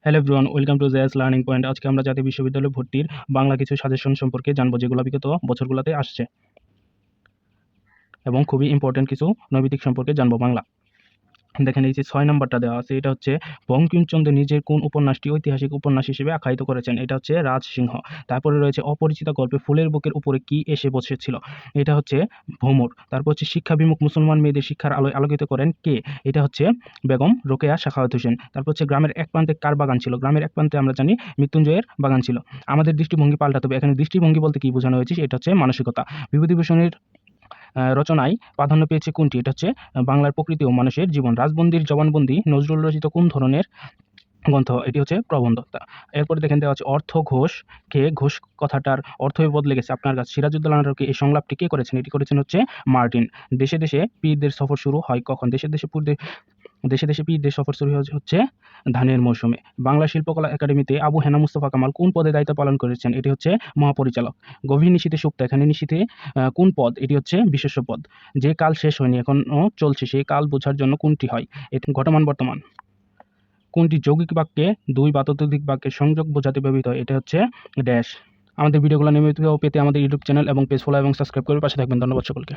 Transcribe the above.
Hello everyone, welcome to JS learning point. আজকে আমরা জাতীয় বিশ্ববিদ্যালয় ভর্তির বাংলা কিছু সাজেশন সম্পর্কে জানবো, যেগুলো বিগত বছরগুলোতে আসছে, এবং খুবই ইম্পর্টেন্ট কিছু নৈবিত্তিক সম্পর্কে জানবো বাংলা। দেখেন, এই যে 6 নম্বরটা দেওয়া আছে, এটা হচ্ছে বঙ্কিমচন্দ্র নিজের কোন উপন্যাসটি ঐতিহাসিক উপন্যাস হিসেবে আখ্যায়িত করেছেন? এটা হচ্ছে রাজসিংহ। তারপরে রয়েছে অপরিচিতা গল্পে ফুলের বুকের উপরে কি এসে বসেছিল? এটা হচ্ছে ভ্রমর। তারপর হচ্ছে শিক্ষাবিমুখ মুসলমান মেয়েদের শিক্ষার আলোয় আলোকিত করেন কে? এটা হচ্ছে বেগম রোকেয়া সাখাওয়াত হোসেন। তারপর হচ্ছে গ্রামের এক প্রান্তে কার বাগান ছিল? গ্রামের এক প্রান্তে আমরা জানি মৃত্যুঞ্জয়ের বাগান ছিল। আমাদের দৃষ্টিভঙ্গি পাল্টাতে হবে। এখানে দৃষ্টিভঙ্গি বলতে কি বোঝানো হয়েছে? এটা হচ্ছে মানসিকতা। বিভূতিভূষণের রচনায় প্রাধান্য পেয়েছে কোনটি? এটা হচ্ছে বাংলার প্রকৃতি ও মানুষের জীবন। রাজবন্দির জবানবন্দি নজরুল রচিত কোন ধরনের গ্রন্থ? এটি হচ্ছে প্রবন্ধ। এরপরে দেখেন দেওয়া আছে অর্থঘোষ কে? ঘোষ কথাটার অর্থই বদলে গেছে আপনার কাছে। সিরাজউদ্দৌলা নাটকে এই সংলাপটি কে করেছেন? এটি করেছেন হচ্ছে মার্টিন। দেশে দেশে পীরদের সফর শুরু হয় কখন? দেশে দেশে পীরদের সফর শুরু হচ্ছে ধানের মৌসুমে। বাংলা শিল্পকলা একাডেমিতে আবু হেনা মুস্তফা কামাল কোন পদে দায়িত্ব পালন করেছেন? এটি হচ্ছে মহাপরিচালক। গভীর নিশীথে সুপ্ত, এখানে নিশীথে কোন পদ? এটি হচ্ছে বিশেষ্য পদ। যে কাল শেষ হয়নি, এখনো চলছে, সেই কাল বোঝার জন্য কোনটি হয়? এটি ঘটমান বর্তমান। কোনটি যৌগিক বাক্যে দুই বা ততোধিক বাক্যের সংযোগ বোঝাতে ব্যবহৃত হয়? এটা হচ্ছে ড্যাশ। আমাদের ভিডিওগুলো নিয়মিত পেতে আমাদের ইউটিউব চ্যানেল এবং পেজ ফলো এবং সাবস্ক্রাইব করে পাশে থাকবেন। ধন্যবাদ সকলকে।